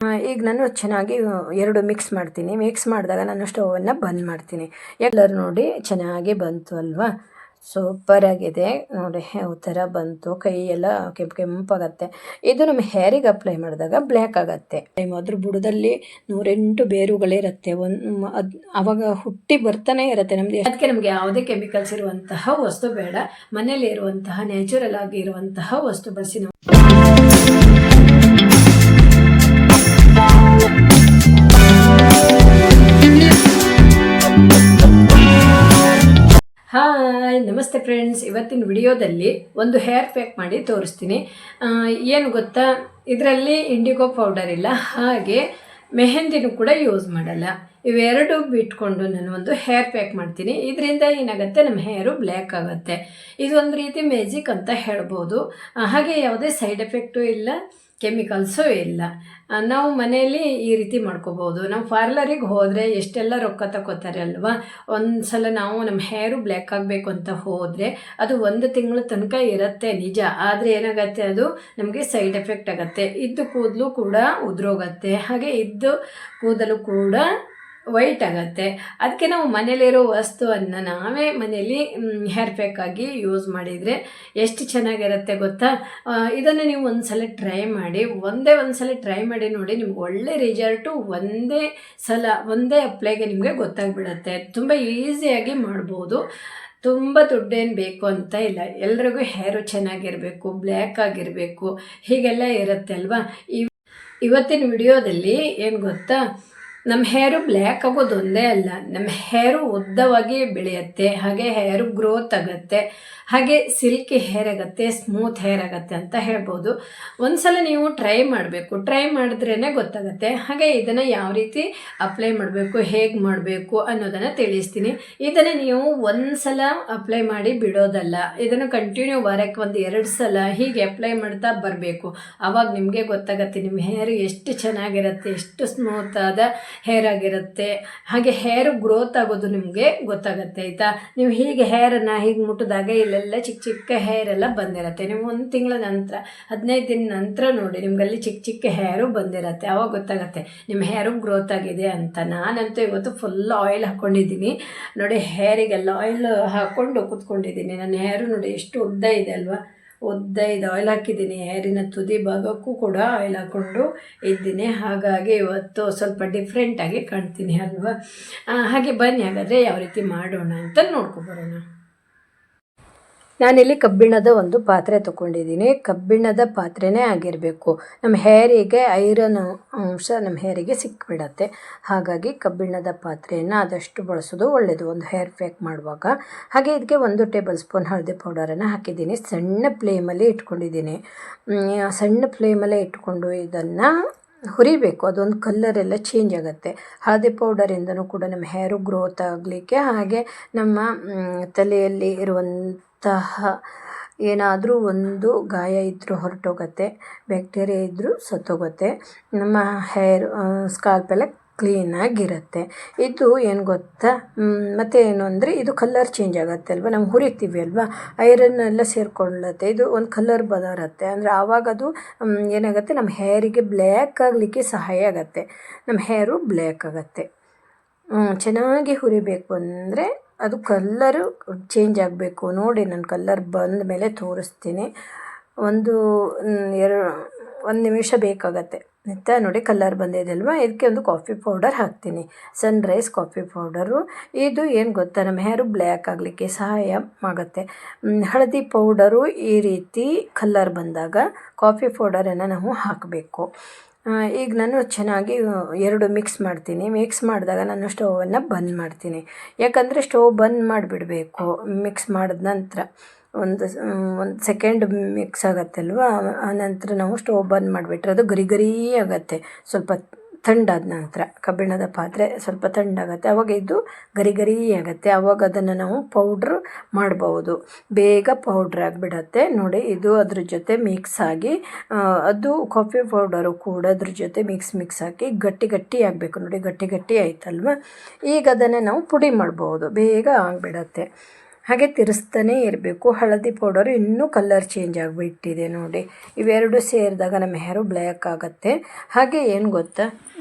ಈಗ ನಾನು ಚೆನ್ನಾಗಿ ಎರಡು ಮಿಕ್ಸ್ ಮಾಡ್ತೀನಿ. ಮಿಕ್ಸ್ ಮಾಡಿದಾಗ ನಾನು ಸ್ಟವನ್ನು ಬಂದ್ ಮಾಡ್ತೀನಿ. ಕಲರ್ ನೋಡಿ ಚೆನ್ನಾಗಿ ಬಂತು ಅಲ್ವಾ, ಸೂಪರ್ ಆಗಿದೆ ನೋಡಿ. ಯಾವ ಥರ ಬಂತು, ಕೈ ಎಲ್ಲ ಕೆಂಪಾಗತ್ತೆ. ಇದು ನಮ್ಮ ಹೇರಿಗೆ ಅಪ್ಲೈ ಮಾಡಿದಾಗ ಬ್ಲ್ಯಾಕ್ ಆಗತ್ತೆ. ಅದ್ರ ಬುಡದಲ್ಲಿ 108 ಬೇರುಗಳಿರುತ್ತೆ. ಅವಾಗ ಹುಟ್ಟಿ ಬರ್ತಾನೆ ಇರುತ್ತೆ ನಮ್ದು. ಅದಕ್ಕೆ ನಮಗೆ ಯಾವುದೇ ಕೆಮಿಕಲ್ಸ್ ಇರುವಂತಹ ವಸ್ತು ಬೇಡ, ಮನೇಲಿ ಇರುವಂತಹ ನ್ಯಾಚುರಲ್ ಆಗಿ ಇರುವಂತಹ ವಸ್ತು ಬಳಸಿ ನಾವು. ಹಾಯ್, ನಮಸ್ತೆ ಫ್ರೆಂಡ್ಸ್. ಇವತ್ತಿನ ವಿಡಿಯೋದಲ್ಲಿ ಒಂದು ಹೇರ್ ಪ್ಯಾಕ್ ಮಾಡಿ ತೋರಿಸ್ತೀನಿ. ಏನು ಗೊತ್ತಾ, ಇದರಲ್ಲಿ ಇಂಡಿಗೋ ಪೌಡರ್ ಇಲ್ಲ, ಹಾಗೆ ಮೆಹಂದಿನೂ ಕೂಡ ಯೂಸ್ ಮಾಡಲ್ಲ. ಇವೆರಡು ಬಿಟ್ಕೊಂಡು ನಾನು ಒಂದು ಹೇರ್ ಪ್ಯಾಕ್ ಮಾಡ್ತೀನಿ. ಇದರಿಂದ ಏನಾಗುತ್ತೆ, ನಮ್ಮ ಹೇರು ಬ್ಲ್ಯಾಕ್ ಆಗುತ್ತೆ. ಇದೊಂದು ರೀತಿ ಮ್ಯಾಜಿಕ್ ಅಂತ ಹೇಳ್ಬೋದು. ಹಾಗೆ ಯಾವುದೇ ಸೈಡ್ ಎಫೆಕ್ಟು ಇಲ್ಲ, ಕೆಮಿಕಲ್ಸು ಇಲ್ಲ. ನಾವು ಮನೆಯಲ್ಲಿ ಈ ರೀತಿ ಮಾಡ್ಕೋಬೋದು. ನಾವು ಪಾರ್ಲರಿಗೆ ಹೋದರೆ ಎಷ್ಟೆಲ್ಲ ರೊಕ್ಕ ತಗೋತಾರೆ ಅಲ್ವಾ. ಒಂದು ಸಲ ನಾವು ನಮ್ಮ ಹೇರು ಬ್ಲ್ಯಾಕ್ ಆಗಬೇಕು ಅಂತ ಹೋದರೆ ಅದು 1 ತಿಂಗಳ ತನಕ ಇರುತ್ತೆ ನಿಜ, ಆದರೆ ಏನಾಗುತ್ತೆ, ಅದು ನಮಗೆ ಸೈಡ್ ಎಫೆಕ್ಟ್ ಆಗುತ್ತೆ. ಇದ್ದು ಕೂದಲು ಕೂಡ ಉದುರೋಗತ್ತೆ, ಹಾಗೆ ಇದ್ದು ಕೂದಲು ಕೂಡ ವೈಟ್ ಆಗುತ್ತೆ. ಅದಕ್ಕೆ ನಾವು ಮನೇಲಿರೋ ವಸ್ತುವನ್ನು ನಾವೇ ಮನೇಲಿ ಹೇರ್ ಪ್ಯಾಕ್ ಆಗಿ ಯೂಸ್ ಮಾಡಿದರೆ ಎಷ್ಟು ಚೆನ್ನಾಗಿರುತ್ತೆ ಗೊತ್ತಾ. ಇದನ್ನು ನೀವು ಒಂದ್ಸಲ ಟ್ರೈ ಮಾಡಿ, ಒಂದೇ ಸಲ ಟ್ರೈ ಮಾಡಿ ನೋಡಿ, ನಿಮ್ಗೆ ಒಳ್ಳೆ ರಿಸಲ್ಟು ಒಂದೇ ಅಪ್ಲೈಗೆ ನಿಮಗೆ ಗೊತ್ತಾಗ್ಬಿಡುತ್ತೆ. ತುಂಬ ಈಸಿಯಾಗಿ ಮಾಡ್ಬೋದು. ತುಂಬ ದುಡ್ಡೇನು ಬೇಕು ಅಂತ ಇಲ್ಲ, ಎಲ್ರಿಗೂ ಹೇರು ಚೆನ್ನಾಗಿರಬೇಕು, ಬ್ಲ್ಯಾಕ್ ಆಗಿರಬೇಕು, ಹೀಗೆಲ್ಲ ಇರುತ್ತೆ ಅಲ್ವಾ. ಇವತ್ತಿನ ವಿಡಿಯೋದಲ್ಲಿ ಏನು ಗೊತ್ತಾ, ನಮ್ಮ ಹೇರು ಬ್ಲ್ಯಾಕ್ ಆಗೋದು ಒಂದೇ ಅಲ್ಲ, ನಮ್ಮ ಹೇರು ಉದ್ದವಾಗಿ ಬೆಳೆಯುತ್ತೆ, ಹಾಗೆ ಹೇರು ಗ್ರೋತ್ ಆಗುತ್ತೆ, ಹಾಗೆ ಸಿಲ್ಕಿ ಹೇರ್ ಆಗುತ್ತೆ, ಸ್ಮೂತ್ ಹೇರ್ ಆಗುತ್ತೆ ಅಂತ ಹೇಳ್ಬೋದು. ಒಂದ್ಸಲ ನೀವು ಟ್ರೈ ಮಾಡಬೇಕು, ಟ್ರೈ ಮಾಡಿದ್ರೇ ಗೊತ್ತಾಗುತ್ತೆ. ಹಾಗೆ ಇದನ್ನು ಯಾವ ರೀತಿ ಅಪ್ಲೈ ಮಾಡಬೇಕು, ಹೇಗೆ ಮಾಡಬೇಕು ಅನ್ನೋದನ್ನು ತಿಳಿಸ್ತೀನಿ. ಇದನ್ನು ನೀವು ಒಂದ್ಸಲ ಅಪ್ಲೈ ಮಾಡಿ ಬಿಡೋದಲ್ಲ, ಇದನ್ನು ಕಂಟಿನ್ಯೂ ವಾರಕ್ಕೆ 1-2 ಸಲ ಹೀಗೆ ಅಪ್ಲೈ ಮಾಡ್ತಾ ಬರಬೇಕು. ಆವಾಗ ನಿಮಗೆ ಗೊತ್ತಾಗುತ್ತೆ ನಿಮ್ಮ ಹೇರ್ ಎಷ್ಟು ಚೆನ್ನಾಗಿರುತ್ತೆ, ಎಷ್ಟು ಸ್ಮೂತ್ ಆದ ಹೇರ್ ಆಗಿರುತ್ತೆ, ಹಾಗೆ ಹೇರ್ ಗ್ರೋತ್ ಆಗೋದು ನಿಮಗೆ ಗೊತ್ತಾಗುತ್ತೆ. ಆಯಿತಾ, ನೀವು ಹೀಗೆ ಹೇರನ್ನು ಹೀಗೆ ಮುಟ್ಟಿದಾಗ ಇಲ್ಲೆಲ್ಲ ಚಿಕ್ಕ ಹೇರ್ ಎಲ್ಲ ಬಂದಿರುತ್ತೆ. ನೀವು 1 ತಿಂಗಳ ನಂತರ 15 ದಿನ ನಂತರ ನೋಡಿ, ನಿಮ್ಗಲ್ಲಿ ಚಿಕ್ಕ ಹೇರು ಬಂದಿರುತ್ತೆ. ಆವಾಗ ಗೊತ್ತಾಗುತ್ತೆ ನಿಮ್ಮ ಹೇರು ಗ್ರೋತ್ ಆಗಿದೆ ಅಂತ. ನಾನಂತೂ ಇವತ್ತು ಫುಲ್ ಆಯಿಲ್ ಹಾಕ್ಕೊಂಡಿದ್ದೀನಿ ನೋಡಿ, ಹೇರಿಗೆಲ್ಲ ಆಯಿಲ್ ಹಾಕ್ಕೊಂಡು ಕೂತ್ಕೊಂಡಿದ್ದೀನಿ. ನನ್ನ ಹೇರು ನೋಡಿ ಎಷ್ಟು ಉದ್ದ ಇದೆ ಅಲ್ವಾ, ಉದ್ದ ಇದೆ. ಆಯಿಲ್ ಹಾಕಿದ್ದೀನಿ, ಹೇರಿನ ತುದಿ ಭಾಗಕ್ಕೂ ಕೂಡ ಆಯಿಲ್ ಹಾಕ್ಕೊಂಡು ಇದ್ದೀನಿ. ಹಾಗಾಗಿ ಇವತ್ತು ಸ್ವಲ್ಪ ಡಿಫ್ರೆಂಟಾಗಿ ಕಾಣ್ತೀನಿ ಅಲ್ವಾ. ಹಾಗೆ ಬನ್ನಿ ಹಾಗಾದರೆ ಯಾವ ರೀತಿ ಮಾಡೋಣ ಅಂತ ನೋಡ್ಕೊಬರೋಣ. ನಾನಿಲ್ಲಿ ಕಬ್ಬಿಣದ ಒಂದು ಪಾತ್ರೆ ತೊಗೊಂಡಿದ್ದೀನಿ. ಕಬ್ಬಿಣದ ಪಾತ್ರೆನೇ ಆಗಿರಬೇಕು, ನಮ್ಮ ಹೇರಿಗೆ ಐರನ್ ಅಂಶ ನಮ್ಮ ಹೇರಿಗೆ ಸಿಕ್ಬಿಡತ್ತೆ. ಹಾಗಾಗಿ ಕಬ್ಬಿಣದ ಪಾತ್ರೆಯನ್ನು ಆದಷ್ಟು ಬಳಸೋದು ಒಳ್ಳೆಯದು ಒಂದು ಹೇರ್ ಪ್ಯಾಕ್ ಮಾಡುವಾಗ. ಹಾಗೆ ಇದಕ್ಕೆ 1 ಟೇಬಲ್ ಸ್ಪೂನ್ ಹಳದಿ ಪೌಡರನ್ನು ಹಾಕಿದ್ದೀನಿ. ಸಣ್ಣ ಫ್ಲೇಮಲ್ಲಿ ಇಟ್ಕೊಂಡಿದ್ದೀನಿ. ಸಣ್ಣ ಫ್ಲೇಮಲ್ಲೇ ಇಟ್ಕೊಂಡು ಇದನ್ನು ಹುರಿಬೇಕು. ಅದೊಂದು ಕಲ್ಲರೆಲ್ಲ ಚೇಂಜ್ ಆಗುತ್ತೆ. ಹಳದಿ ಪೌಡರಿಂದನೂ ಕೂಡ ನಮ್ಮ ಹೇರು ಗ್ರೋತ್ ಆಗಲಿಕ್ಕೆ, ಹಾಗೆ ನಮ್ಮ ತಲೆಯಲ್ಲಿ ಏನಾದರೂ ಒಂದು ಗಾಯ ಇದ್ದರೂ ಹೊರಟೋಗುತ್ತೆ, ಬ್ಯಾಕ್ಟೀರಿಯಾ ಇದ್ದರೂ ಸತ್ತೋಗುತ್ತೆ, ನಮ್ಮ ಹೇರ್ ಸ್ಕಾಲ್ಪೆಲ್ಲ ಕ್ಲೀನಾಗಿರುತ್ತೆ. ಇದು ಏನು ಗೊತ್ತಾ, ಮತ್ತು ಏನು ಅಂದರೆ ಇದು ಕಲರ್ ಚೇಂಜ್ ಆಗುತ್ತೆ ಅಲ್ವಾ, ನಾವು ಹುರಿತೀವಿ ಅಲ್ವಾ, ಐರನ್ ಎಲ್ಲ ಸೇರಿಕೊಳ್ಳುತ್ತೆ, ಇದು ಒಂದು ಕಲರ್ ಬರುತ್ತೆ. ಅಂದರೆ ಆವಾಗ ಅದು ಏನಾಗುತ್ತೆ, ನಮ್ಮ ಹೇರಿಗೆ ಬ್ಲ್ಯಾಕ್ ಆಗಲಿಕ್ಕೆ ಸಹಾಯ ಆಗುತ್ತೆ, ನಮ್ಮ ಹೇರು ಬ್ಲ್ಯಾಕ್ ಆಗುತ್ತೆ. ಚೆನ್ನಾಗಿ ಹುರಿಬೇಕು ಅಂದರೆ ಅದು ಕಲ್ಲರು ಚೇಂಜ್ ಆಗಬೇಕು. ನೋಡಿ, ನಾನು ಕಲ್ಲರ್ ಬಂದ ಮೇಲೆ ತೋರಿಸ್ತೀನಿ. 1 ನಿಮಿಷ ಬೇಕಾಗತ್ತೆ ಆಯಿತಾ. ನೋಡಿ ಕಲ್ಲರ್ ಬಂದಿದೆ ಅಲ್ವಾ, ಇದಕ್ಕೆ ಒಂದು ಕಾಫಿ ಪೌಡರ್ ಹಾಕ್ತೀನಿ, ಸನ್ರೈಸ್ ಕಾಫಿ ಪೌಡರು. ಇದು ಏನು ಗೊತ್ತಾ, ನಮ್ಮ ಹೇರು ಬ್ಲ್ಯಾಕ್ ಆಗಲಿಕ್ಕೆ ಸಹಾಯ ಆಗುತ್ತೆ. ಹಳದಿ ಪೌಡರು ಈ ರೀತಿ ಕಲ್ಲರ್ ಬಂದಾಗ ಕಾಫಿ ಪೌಡರನ್ನು ನಾವು ಹಾಕಬೇಕು. ಈಗ ನಾನು ಚೆನ್ನಾಗಿ ಎರಡು ಮಿಕ್ಸ್ ಮಾಡ್ತೀನಿ. ಮಿಕ್ಸ್ ಮಾಡಿದಾಗ ನಾನು ಸ್ಟವನ್ನು ಬಂದ್ ಮಾಡ್ತೀನಿ, ಯಾಕಂದರೆ ಸ್ಟವ್ ಬಂದ್ ಮಾಡಿಬಿಡಬೇಕು. ಮಿಕ್ಸ್ ಮಾಡಿದ ನಂತರ ಒಂದು ಸೆಕೆಂಡ್ ಮಿಕ್ಸ್ ಆಗುತ್ತಲ್ವ, ಆನಂತರ ನಾವು ಸ್ಟವ್ ಬಂದ್ ಮಾಡಿಬಿಟ್ರೆ ಅದು ಗರಿ ಆಗುತ್ತೆ. ಸ್ವಲ್ಪ ತಣ್ಣಾದ ನಂತರ ಕಬ್ಬಿಣದ ಪಾತ್ರೆ ಸ್ವಲ್ಪ ತಣ್ಣಾಗುತ್ತೆ, ಆವಾಗ ಇದು ಗರಿ ಆಗುತ್ತೆ. ಆವಾಗ ಅದನ್ನು ನಾವು ಪೌಡ್ರ್ ಮಾಡ್ಬೋದು, ಬೇಗ ಪೌಡ್ರ್ ಆಗಿಬಿಡತ್ತೆ. ನೋಡಿ, ಇದು ಅದ್ರ ಜೊತೆ ಮಿಕ್ಸ್ ಆಗಿ, ಅದು ಕಾಫಿ ಪೌಡರು ಕೂಡ ಅದ್ರ ಜೊತೆ ಮಿಕ್ಸ್ ಹಾಕಿ ಗಟ್ಟಿ ಆಗಬೇಕು. ನೋಡಿ, ಗಟ್ಟಿ ಆಯ್ತಲ್ವ. ಈಗ ಅದನ್ನು ನಾವು ಪುಡಿ ಮಾಡ್ಬೋದು, ಬೇಗ ಆಗಿಬಿಡತ್ತೆ. ಹಾಗೆ ತಿರ್ಸ್ತಾನೇ ಇರಬೇಕು. ಹಳದಿ ಪೌಡರು ಇನ್ನೂ ಕಲರ್ ಚೇಂಜ್ ಆಗಿಬಿಟ್ಟಿದೆ ನೋಡಿ. ಇವೆರಡು ಸೇರಿದಾಗ ನಮ್ಮ ಹೇರು ಬ್ಲ್ಯಾಕ್ ಆಗುತ್ತೆ. ಹಾಗೆ ಏನು ಗೊತ್ತಾ,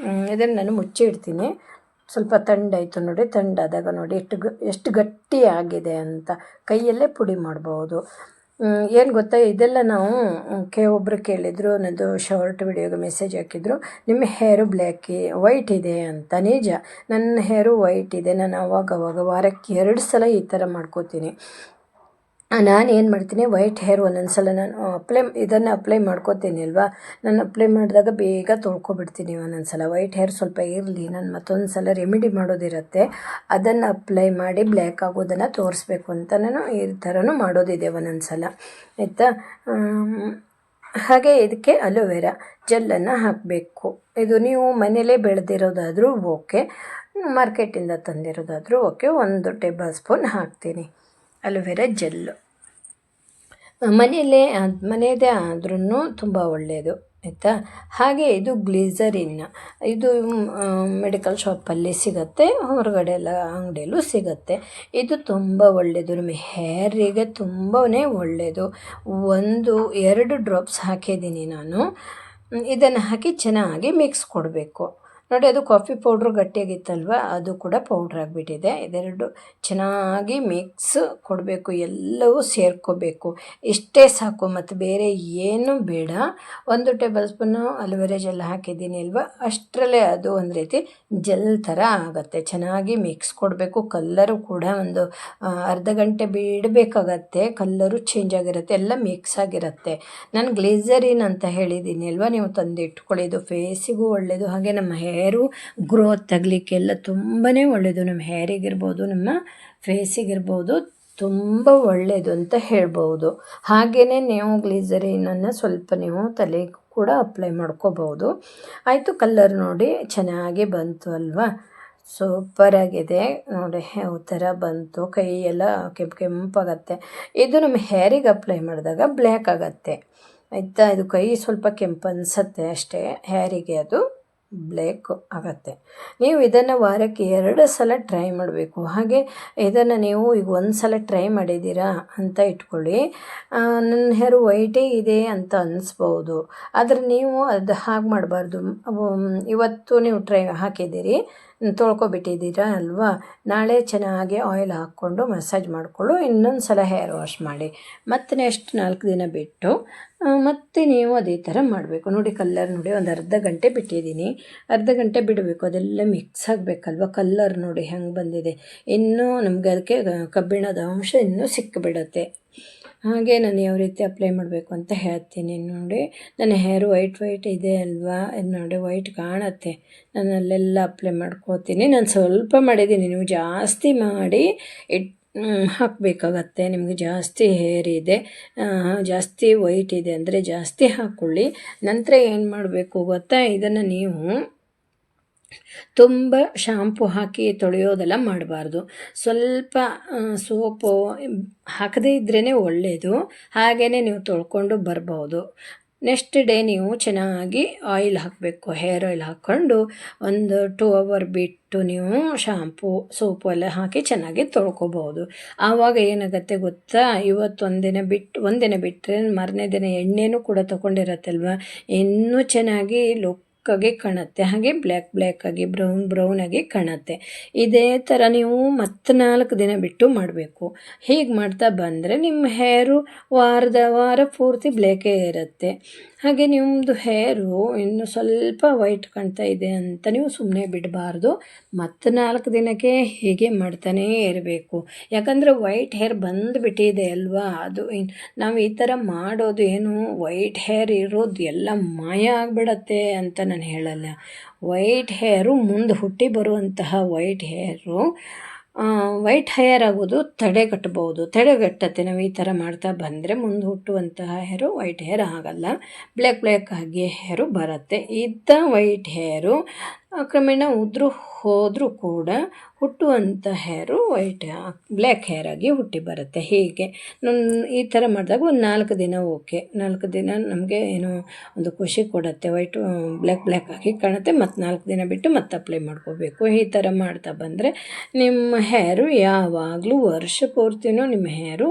ಇದನ್ನು ನಾನು ಮುಚ್ಚಿ ಇಡ್ತೀನಿ. ಸ್ವಲ್ಪ ತಣ್ಣಾಯಿತು ನೋಡಿ. ತಣ್ಣಾದಾಗ ನೋಡಿ ಎಷ್ಟು ಗಟ್ಟಿ ಆಗಿದೆ ಅಂತ ಕೈಯಲ್ಲೇ ಪುಡಿ ಮಾಡ್ಬೋದು. ಏನು ಗೊತ್ತಾ, ಇದೆಲ್ಲ ನಾವು ಒಬ್ಬರು ಕೇಳಿದರು, ನನ್ನದು ಶಾರ್ಟ್ ವಿಡಿಯೋಗೆ ಮೆಸೇಜ್ ಹಾಕಿದ್ರು, ನಿಮ್ಮ ಹೇರು ವೈಟ್ ಇದೆ ಅಂತ. ನಿಜ, ನನ್ನ ಹೇರು ವೈಟ್ ಇದೆ. ನಾನು ಅವಾಗವಾಗ ವಾರಕ್ಕೆ 2 ಸಲ ಈ ಥರ ಮಾಡ್ಕೋತೀನಿ. ನಾನು ಏನು ಮಾಡ್ತೀನಿ, ವೈಟ್ ಹೇರ್ ಒಂದೊಂದು ಸಲ ನಾನು ಇದನ್ನು ಅಪ್ಲೈ ಮಾಡ್ಕೋತೀನಿ ಅಲ್ವಾ, ನಾನು ಅಪ್ಲೈ ಮಾಡಿದಾಗ ಬೇಗ ತೊಳ್ಕೊಬಿಡ್ತೀನಿ. ಒಂದೊಂದು ಸಲ ವೈಟ್ ಹೇರ್ ಸ್ವಲ್ಪ ಇರಲಿ, ನಾನು ಮತ್ತೊಂದು ಸಲ ರೆಮಿಡಿ ಮಾಡೋದಿರುತ್ತೆ, ಅದನ್ನು ಅಪ್ಲೈ ಮಾಡಿ ಬ್ಲ್ಯಾಕ್ ಆಗೋದನ್ನು ತೋರಿಸ್ಬೇಕು ಅಂತ ನಾನು ಈ ಥರನೂ ಮಾಡೋದಿದೆ ಒಂದೊಂದು ಸಲ, ಆಯಿತಾ. ಹಾಗೆ ಇದಕ್ಕೆ ಅಲೋವೆರಾ ಜೆಲ್ಲನ್ನು ಹಾಕಬೇಕು. ಇದು ನೀವು ಮನೇಲೇ ಬೆಳೆದಿರೋದಾದರೂ ಓಕೆ, ಮಾರ್ಕೆಟಿಂದ ತಂದಿರೋದಾದರೂ ಓಕೆ. 1 ಟೇಬಲ್ ಸ್ಪೂನ್ ಹಾಕ್ತೀನಿ ಅಲೋವೆರಾ ಜೆಲ್ಲು. ಮನೆಯದೇ ಆದ್ರೂ ತುಂಬ ಒಳ್ಳೆಯದು, ಆಯಿತಾ. ಹಾಗೆ ಇದು ಗ್ಲಿಸರಿನ್, ಇದು ಮೆಡಿಕಲ್ ಶಾಪಲ್ಲಿ ಸಿಗುತ್ತೆ, ಹೊರಗಡೆ ಎಲ್ಲ ಅಂಗಡಿಯಲ್ಲೂ ಸಿಗುತ್ತೆ. ಇದು ತುಂಬ ಒಳ್ಳೆಯದು, ನಮ್ಮ ಹೇರಿಗೆ ತುಂಬಾ ಒಳ್ಳೆಯದು. 1-2 ಡ್ರಾಪ್ಸ್ ಹಾಕಿದ್ದೀನಿ ನಾನು. ಇದನ್ನು ಹಾಕಿ ಚೆನ್ನಾಗಿ ಮಿಕ್ಸ್ ಕೊಡಬೇಕು ನೋಡಿ. ಅದು ಕಾಫಿ ಪೌಡ್ರು ಗಟ್ಟಿಯಾಗಿತ್ತಲ್ವ, ಅದು ಕೂಡ ಪೌಡ್ರ್ ಆಗಿಬಿಟ್ಟಿದೆ. ಇದೆರಡು ಚೆನ್ನಾಗಿ ಮಿಕ್ಸ್ ಕೊಡಬೇಕು, ಎಲ್ಲವೂ ಸೇರ್ಕೋಬೇಕು. ಇಷ್ಟೇ ಸಾಕು, ಮತ್ತು ಬೇರೆ ಏನೂ ಬೇಡ. 1 ಟೇಬಲ್ ಸ್ಪೂನು ಅಲೋವೆರಾ ಜೆಲ್ ಹಾಕಿದ್ದೀನಿ ಅಲ್ವ, ಅಷ್ಟರಲ್ಲೇ ಅದು ಒಂದು ರೀತಿ ಜೆಲ್ ಥರ ಆಗುತ್ತೆ. ಚೆನ್ನಾಗಿ ಮಿಕ್ಸ್ ಕೊಡಬೇಕು. ಕಲ್ಲರು ಕೂಡ ಒಂದು ಅರ್ಧ ಗಂಟೆ ಬಿಡಬೇಕಾಗತ್ತೆ, ಕಲ್ಲರು ಚೇಂಜ್ ಆಗಿರುತ್ತೆ, ಎಲ್ಲ ಮಿಕ್ಸ್ ಆಗಿರುತ್ತೆ. ನಾನು ಗ್ಲಿಸರಿನ್ ಅಂತ ಹೇಳಿದ್ದೀನಿ ಅಲ್ವ, ನೀವು ತಂದು ಇಟ್ಕೊಳ್ಳಿ. ಇದು ಫೇಸಿಗೂ ಒಳ್ಳೆಯದು, ಹಾಗೆ ನಮ್ಮ ಹೇರು ಗ್ರೋತ್ ಆಗಲಿಕ್ಕೆಲ್ಲ ತುಂಬಾ ಒಳ್ಳೆಯದು. ನಮ್ಮ ಹೇರಿಗಿರ್ಬೋದು, ನಮ್ಮ ಫೇಸಿಗಿರ್ಬೋದು, ತುಂಬ ಒಳ್ಳೆಯದು ಅಂತ ಹೇಳ್ಬೋದು. ಹಾಗೆಯೇ ನೀವು ಗ್ಲಿಸರಿನನ್ನು ಸ್ವಲ್ಪ ನೀವು ತಲೆಗೆ ಕೂಡ ಅಪ್ಲೈ ಮಾಡ್ಕೋಬೋದು. ಆಯಿತು, ಕಲ್ಲರ್ ನೋಡಿ ಚೆನ್ನಾಗಿ ಬಂತು ಅಲ್ವಾ, ಸೂಪರಾಗಿದೆ ನೋಡಿ. ಯಾವ ಥರ ಬಂತು, ಕೈಯೆಲ್ಲ ಕೆಂಪಾಗತ್ತೆ. ಇದು ನಮ್ಮ ಹೇರಿಗೆ ಅಪ್ಲೈ ಮಾಡಿದಾಗ ಬ್ಲ್ಯಾಕ್ ಆಗುತ್ತೆ, ಆಯಿತಾ. ಇದು ಕೈ ಸ್ವಲ್ಪ ಕೆಂಪು ಅನಿಸುತ್ತೆ ಅಷ್ಟೇ, ಹೇರಿಗೆ ಅದು ಬ್ಲ್ಯಾಕ್ ಆಗುತ್ತೆ. ನೀವು ಇದನ್ನು ವಾರಕ್ಕೆ 2 ಸಲ ಟ್ರೈ ಮಾಡಬೇಕು. ಹಾಗೆ ಇದನ್ನು ನೀವು ಈಗ 1 ಸಲ ಟ್ರೈ ಮಾಡಿದ್ದೀರಾ ಅಂತ ಇಟ್ಕೊಳ್ಳಿ, ನನ್ನ ಹೇರು ವೈಟೇ ಇದೆ ಅಂತ ಅನಿಸ್ಬೋದು. ಆದರೆ ನೀವು ಅದು ಹಾಗೆ ಮಾಡಬಾರ್ದು. ಇವತ್ತು ನೀವು ಹಾಕಿದ್ದೀರಿ, ತೊಳ್ಕೊಬಿಟ್ಟಿದ್ದೀರಾ ಅಲ್ವಾ, ನಾಳೆ ಚೆನ್ನಾಗಿ ಆಯಿಲ್ ಹಾಕ್ಕೊಂಡು ಮಸಾಜ್ ಮಾಡಿಕೊಂಡು ಇನ್ನೊಂದು ಸಲ ಹೇರ್ ವಾಶ್ ಮಾಡಿ, ಮತ್ತು ನೆಕ್ಸ್ಟ್ 4 ದಿನ ಬಿಟ್ಟು ಮತ್ತು ನೀವು ಅದೇ ಥರ ಮಾಡಬೇಕು. ನೋಡಿ ಕಲ್ಲರ್ ನೋಡಿ, ಒಂದು ಅರ್ಧ ಗಂಟೆ ಬಿಟ್ಟಿದ್ದೀನಿ. ಅರ್ಧ ಗಂಟೆ ಬಿಡಬೇಕು, ಅದೆಲ್ಲ ಮಿಕ್ಸ್ ಆಗಬೇಕಲ್ವ. ಕಲ್ಲರ್ ನೋಡಿ ಹೆಂಗೆ ಬಂದಿದೆ. ಇನ್ನೂ ನಮಗೆ ಅದಕ್ಕೆ ಕಬ್ಬಿಣದ ಅಂಶ ಇನ್ನೂ ಸಿಕ್ಕಿಬಿಡುತ್ತೆ. ಹಾಗೆ ನಾನು ಯಾವ ರೀತಿ ಅಪ್ಲೈ ಮಾಡಬೇಕು ಅಂತ ಹೇಳ್ತೀನಿ ನೋಡಿ. ನನ್ನ ಹೇರು ವೈಟ್ ಇದೆ ಅಲ್ವಾ, ಇದು ನೋಡಿ ವೈಟ್ ಕಾಣುತ್ತೆ. ನಾನು ಅಲ್ಲೆಲ್ಲ ಅಪ್ಲೈ ಮಾಡ್ಕೋತೀನಿ. ನಾನು ಸ್ವಲ್ಪ ಮಾಡಿದ್ದೀನಿ, ನೀವು ಜಾಸ್ತಿ ಮಾಡಿ ಹಾಕಬೇಕಾಗತ್ತೆ. ನಿಮಗೆ ಜಾಸ್ತಿ ಹೇರ್ ಇದೆ, ಜಾಸ್ತಿ ವೈಟ್ ಇದೆ ಅಂದರೆ ಜಾಸ್ತಿ ಹಾಕ್ಕೊಳ್ಳಿ. ನಂತರ ಏನು ಮಾಡಬೇಕು ಗೊತ್ತಾ, ಇದನ್ನು ನೀವು ತುಂಬ ಶಾಂಪು ಹಾಕಿ ತೊಳೆಯೋದೆಲ್ಲ ಮಾಡಬಾರ್ದು. ಸ್ವಲ್ಪ ಸೋಪು ಹಾಕದೇ ಇದ್ರೇ ಒಳ್ಳೆಯದು. ಹಾಗೆಯೇ ನೀವು ತೊಳ್ಕೊಂಡು ಬರ್ಬೋದು. ನೆಕ್ಸ್ಟ್ ಡೇ ನೀವು ಚೆನ್ನಾಗಿ ಆಯಿಲ್ ಹಾಕಬೇಕು, ಹೇರ್ ಆಯಿಲ್ ಹಾಕ್ಕೊಂಡು 1-2 ಅವರ್ ಬಿಟ್ಟು ನೀವು ಶಾಂಪು ಸೋಪು ಎಲ್ಲ ಹಾಕಿ ಚೆನ್ನಾಗಿ ತೊಳ್ಕೊಬೋದು. ಆವಾಗ ಏನಾಗುತ್ತೆ ಗೊತ್ತಾ, ಇವತ್ತು ಒಂದಿನ ಬಿಟ್ಟರೆ ಮಾರನೇ ದಿನ ಎಣ್ಣೆನೂ ಕೂಡ ತೊಗೊಂಡಿರತ್ತಲ್ವ, ಇನ್ನೂ ಚೆನ್ನಾಗಿ ಲುಕ್ಕಾಗಿ ಕಾಣುತ್ತೆ. ಹಾಗೆ ಬ್ಲ್ಯಾಕ್ ಆಗಿ ಬ್ರೌನ್ ಆಗಿ ಕಾಣುತ್ತೆ. ಇದೇ ಥರ ನೀವು ಮತ್ತೆ 4 ದಿನ ಬಿಟ್ಟು ಮಾಡಬೇಕು. ಹೀಗೆ ಮಾಡ್ತಾ ಬಂದರೆ ನಿಮ್ಮ ಹೇರು ವಾರ ಪೂರ್ತಿ ಬ್ಲ್ಯಾಕೇ ಇರುತ್ತೆ. ಹಾಗೆ ನಿಮ್ಮದು ಹೇರು ಇನ್ನು ಸ್ವಲ್ಪ ವೈಟ್ ಕಾಣ್ತಾ ಇದೆ ಅಂತ ನೀವು ಸುಮ್ಮನೆ ಬಿಡಬಾರ್ದು. ಮತ್ತು 4 ದಿನಕ್ಕೆ ಹೀಗೆ ಮಾಡ್ತಾನೇ ಇರಬೇಕು. ಯಾಕಂದರೆ ವೈಟ್ ಹೇರ್ ಬಂದುಬಿಟ್ಟಿದೆ ಅಲ್ವಾ, ಅದು ನಾವು ಈ ಥರ ಮಾಡೋದು ಏನು, ವೈಟ್ ಹೇರ್ ಇರೋದು ಎಲ್ಲ ಮಾಯ ಆಗಿಬಿಡತ್ತೆ ಅಂತ ನಾನು ಹೇಳಲ್ಲ. ವೈಟ್ ಹೇರು ಮುಂದೆ ಹುಟ್ಟಿ ಬರುವಂತಹ ವೈಟ್ ಹೇರ್ ಆಗೋದು ತಡೆಗಟ್ಟತ್ತೆ. ನಾವು ಈ ಥರ ಮಾಡ್ತಾ ಬಂದರೆ ಮುಂದೆ ಹುಟ್ಟುವಂತಹ ಹೇರು ವೈಟ್ ಹೇರ್ ಆಗಲ್ಲ, ಬ್ಲ್ಯಾಕ್ ಆಗಿ ಹೇರು ಬರುತ್ತೆ. ವೈಟ್ ಹೇರು ಕ್ರಮೇಣ ಉದುರು ಹೋದರೂ ಕೂಡ ಹುಟ್ಟುವಂಥ ಹೇರು ಬ್ಲ್ಯಾಕ್ ಹೇರ್ ಆಗಿ ಹುಟ್ಟಿ ಬರುತ್ತೆ. ಹೀಗೆ ಈ ಥರ ಮಾಡಿದಾಗ ಒಂದು 4 ದಿನ ಓಕೆ, 4 ದಿನ ನಮಗೆ ಏನೋ ಒಂದು ಖುಷಿ ಕೊಡುತ್ತೆ. ಬ್ಲ್ಯಾಕ್ ಆಗಿ ಕಾಣುತ್ತೆ. ಮತ್ತು 4 ದಿನ ಬಿಟ್ಟು ಮತ್ತೆ ಅಪ್ಲೈ ಮಾಡ್ಕೋಬೇಕು. ಈ ಥರ ಮಾಡ್ತಾ ಬಂದರೆ ನಿಮ್ಮ ಹೇರು ಯಾವಾಗಲೂ ವರ್ಷ ಪೂರ್ತಿನೂ ನಿಮ್ಮ ಹೇರು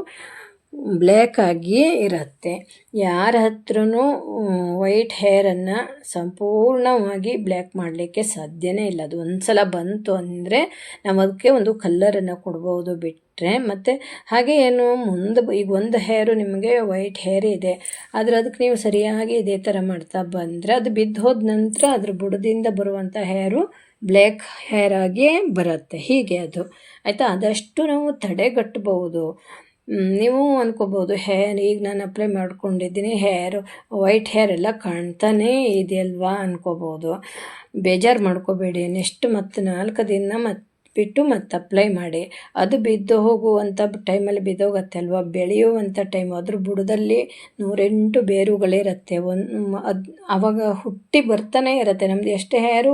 ಬ್ಲ್ಯಾಕ್ ಆಗಿಯೇ ಇರುತ್ತೆ. ಯಾರ ಹತ್ರನೂ ವೈಟ್ ಹೇರನ್ನು ಸಂಪೂರ್ಣವಾಗಿ ಬ್ಲ್ಯಾಕ್ ಮಾಡಲಿಕ್ಕೆ ಸಾಧ್ಯನೇ ಇಲ್ಲ. ಅದು ಒಂದು ಸಲ ಬಂತು ಅಂದರೆ ನಾವು ಅದಕ್ಕೆ ಒಂದು ಕಲ್ಲರನ್ನು ಕೊಡ್ಬೋದು ಬಿಟ್ಟರೆ. ಮತ್ತು ಹಾಗೆ ಏನು ಮುಂದೆ ಈಗ ಒಂದು ಹೇರು ನಿಮಗೆ ವೈಟ್ ಹೇರ್ ಇದೆ, ಆದರೆ ಅದಕ್ಕೆ ನೀವು ಸರಿಯಾಗಿ ಇದೇ ಥರ ಮಾಡ್ತಾ ಬಂದರೆ ಅದು ಬಿದ್ದು ಹೋದ ನಂತರ ಅದ್ರ ಬುಡದಿಂದ ಬರುವಂಥ ಹೇರು ಬ್ಲ್ಯಾಕ್ ಹೇರ್ ಆಗಿಯೇ ಬರುತ್ತೆ. ಹೀಗೆ ಅದು ಆಯಿತಾ. ಆದಷ್ಟು ನಾವು ತಡೆಗಟ್ಟಬಹುದು. ನೀವು ಅಂದ್ಕೋಬೋದು ಈಗ ನಾನು ಅಪ್ಲೈ ಮಾಡ್ಕೊಂಡಿದ್ದೀನಿ, ವೈಟ್ ಹೇರ್ ಎಲ್ಲ ಕಾಣ್ತಾನೇ ಇದೆಯಲ್ವಾ ಅಂದ್ಕೋಬೋದು. ಬೇಜಾರು ಮಾಡ್ಕೋಬೇಡಿ. ನೆಕ್ಸ್ಟ್ ಮತ್ತು 4 ದಿನ ಬಿಟ್ಟು ಮತ್ತೆ ಅಪ್ಲೈ ಮಾಡಿ. ಅದು ಬಿದ್ದು ಹೋಗುವಂಥ ಟೈಮಲ್ಲಿ ಬಿದ್ದೋಗತ್ತೆ ಅಲ್ವಾ, ಬೆಳೆಯುವಂಥ ಟೈಮ್. ಅದ್ರ ಬುಡದಲ್ಲಿ 108 ಬೇರುಗಳಿರುತ್ತೆ. ಆವಾಗ ಹುಟ್ಟಿ ಬರ್ತಾನೆ ಇರುತ್ತೆ. ನಮ್ಮದು ಎಷ್ಟು ಹೇರು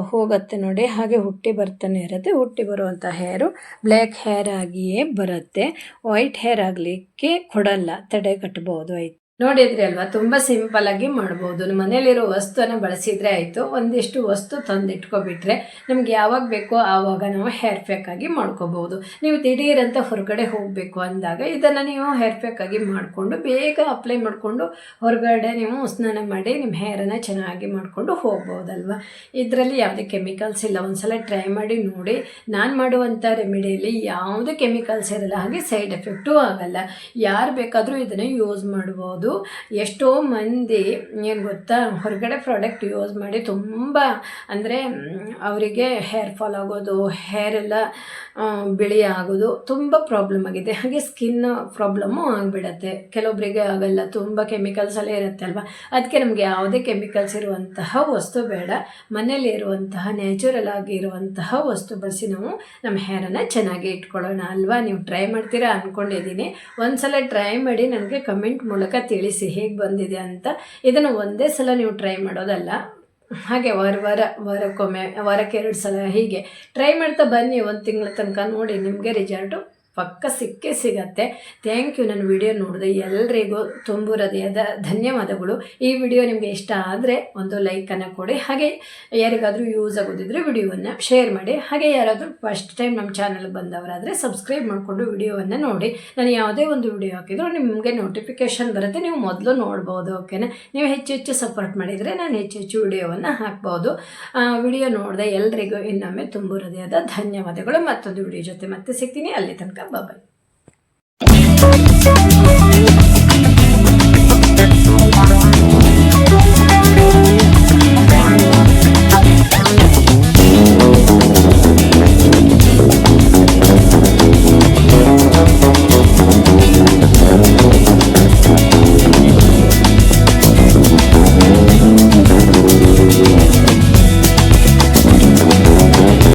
ಹೋಗುತ್ತೆ ನೋಡಿ, ಹಾಗೆ ಹುಟ್ಟಿ ಬರ್ತಾನೆ ಇರುತ್ತೆ. ಹುಟ್ಟಿ ಬರುವಂಥ ಹೇರು ಬ್ಲ್ಯಾಕ್ ಹೇರ್ ಆಗಿಯೇ ಬರುತ್ತೆ. ವೈಟ್ ಹೇರ್ ಆಗಲಿಕ್ಕೆ ಕೊಡಲ್ಲ, ತಡೆಗಟ್ಟಬಹುದು. ಆಯ್ತು, ನೋಡಿದ್ರಿ ಅಲ್ವಾ, ತುಂಬ ಸಿಂಪಲ್ಲಾಗಿ ಮಾಡ್ಬೋದು. ನಮ್ಮ ಮನೇಲಿರೋ ವಸ್ತುವನ್ನು ಬಳಸಿದರೆ ಆಯಿತು. ಒಂದಿಷ್ಟು ವಸ್ತು ತಂದಿಟ್ಕೊಬಿಟ್ರೆ ನಮ್ಗೆ ಯಾವಾಗ ಬೇಕೋ ಆವಾಗ ನಾವು ಹೇರ್ ಪ್ಯಾಕಾಗಿ ಮಾಡ್ಕೋಬೋದು. ನೀವು ದಿಢೀರಂತ ಹೊರಗಡೆ ಹೋಗಬೇಕು ಅಂದಾಗ ಇದನ್ನು ನೀವು ಹೇರ್ ಪ್ಯಾಕಾಗಿ ಮಾಡಿಕೊಂಡು ಬೇಗ ಅಪ್ಲೈ ಮಾಡಿಕೊಂಡು ಹೊರಗಡೆ ನೀವು ಸ್ನಾನ ಮಾಡಿ ನಿಮ್ಮ ಹೇರನ್ನು ಚೆನ್ನಾಗಿ ಮಾಡಿಕೊಂಡು ಹೋಗ್ಬೋದಲ್ವ. ಇದರಲ್ಲಿ ಯಾವುದೇ ಕೆಮಿಕಲ್ಸ್ ಇಲ್ಲ. ಒಂದ್ಸಲ ಟ್ರೈ ಮಾಡಿ ನೋಡಿ. ನಾನು ಮಾಡುವಂಥ ರೆಮಿಡಿಯಲ್ಲಿ ಯಾವುದೇ ಕೆಮಿಕಲ್ಸ್ ಇರಲ್ಲ, ಹಾಗೆ ಸೈಡ್ ಎಫೆಕ್ಟೂ ಆಗಲ್ಲ. ಯಾರು ಬೇಕಾದರೂ ಇದನ್ನು ಯೂಸ್ ಮಾಡ್ಬೋದು. ಎಷ್ಟೋ ಮಂದಿ ಏನು ಗೊತ್ತಾ, ಹೊರಗಡೆ ಪ್ರಾಡಕ್ಟ್ ಯೂಸ್ ಮಾಡಿ ತುಂಬ ಅಂದರೆ ಅವರಿಗೆ ಹೇರ್ ಫಾಲ್ ಆಗೋದು, ಹೇರೆಲ್ಲ ಬಿಳಿ ಆಗೋದು ತುಂಬ ಪ್ರಾಬ್ಲಮ್ ಆಗಿದೆ. ಹಾಗೆ ಸ್ಕಿನ್ ಪ್ರಾಬ್ಲಮ್ಮು ಆಗಿಬಿಡತ್ತೆ. ಕೆಲವೊಬ್ಬರಿಗೆ ಆಗಲ್ಲ, ತುಂಬ ಕೆಮಿಕಲ್ಸ್ ಎಲ್ಲ ಇರುತ್ತೆ ಅಲ್ವಾ. ಅದಕ್ಕೆ ನಮಗೆ ಯಾವುದೇ ಕೆಮಿಕಲ್ಸ್ ಇರುವಂತಹ ವಸ್ತು ಬೇಡ. ಮನೇಲಿ ಇರುವಂತಹ ನ್ಯಾಚುರಲ್ ಆಗಿ ಇರುವಂತಹ ವಸ್ತು ಬಳಸಿ ನಾವು ನಮ್ಮ ಹೇರನ್ನು ಚೆನ್ನಾಗಿ ಇಟ್ಕೊಳ್ಳೋಣ ಅಲ್ವಾ. ನೀವು ಟ್ರೈ ಮಾಡ್ತೀರಾ ಅಂದ್ಕೊಂಡಿದ್ದೀನಿ. ಒಂದ್ಸಲ ಟ್ರೈ ಮಾಡಿ ನನಗೆ ಕಮೆಂಟ್ ಮೂಲಕ ತಿಳಿಸಿ ಹೇಗೆ ಬಂದಿದೆ ಅಂತ. ಇದನ್ನು ಒಂದೇ ಸಲ ನೀವು ಟ್ರೈ ಮಾಡೋದಲ್ಲ, ಹಾಗೆ ವಾರಕ್ಕೊಮ್ಮೆ, ವಾರಕ್ಕೆ 2 ಸಲ ಹೀಗೆ ಟ್ರೈ ಮಾಡ್ತಾ ಬನ್ನಿ. 1 ತಿಂಗಳ ತನಕ ನೋಡಿ, ನಿಮಗೆ ರಿಸಲ್ಟು ಪಕ್ಕ ಸಿಗತ್ತೆ. Thank you. ನನ್ನ ವಿಡಿಯೋ ನೋಡಿದೆ ಎಲ್ರಿಗೂ ತುಂಬು ಹೃದಯದ ಧನ್ಯವಾದಗಳು. ಈ ವಿಡಿಯೋ ನಿಮಗೆ ಇಷ್ಟ ಆದರೆ ಒಂದು ಲೈಕನ್ನು ಕೊಡಿ. ಹಾಗೆ ಯಾರಿಗಾದರೂ ಯೂಸ್ ಆಗೋದಿದ್ರೆ ವಿಡಿಯೋವನ್ನು ಶೇರ್ ಮಾಡಿ. ಹಾಗೆ ಯಾರಾದರೂ ಫಸ್ಟ್ ಟೈಮ್ ನಮ್ಮ ಚಾನಲ್ಗೆ ಬಂದವರಾದರೆ ಸಬ್ಸ್ಕ್ರೈಬ್ ಮಾಡಿಕೊಂಡು ವಿಡಿಯೋವನ್ನು ನೋಡಿ. ನಾನು ಯಾವುದೇ ಒಂದು ವಿಡಿಯೋ ಹಾಕಿದರೂ ನಿಮಗೆ ನೋಟಿಫಿಕೇಷನ್ ಬರುತ್ತೆ, ನೀವು ಮೊದಲು ನೋಡ್ಬೋದು. ಓಕೆನಾ. ನೀವು ಹೆಚ್ಚು ಸಪೋರ್ಟ್ ಮಾಡಿದರೆ ನಾನು ಹೆಚ್ಚು ವಿಡಿಯೋವನ್ನು ಹಾಕ್ಬೋದು. ವಿಡಿಯೋ ನೋಡಿದೆ ಎಲ್ರಿಗೂ ಇನ್ನೊಮ್ಮೆ ತುಂಬು ಹೃದಯದ ಧನ್ಯವಾದಗಳು. ಮತ್ತೊಂದು ವಿಡಿಯೋ ಜೊತೆ ಮತ್ತೆ ಸಿಗ್ತೀನಿ. ಅಲ್ಲಿ ತನಕ ಬಾಯ್.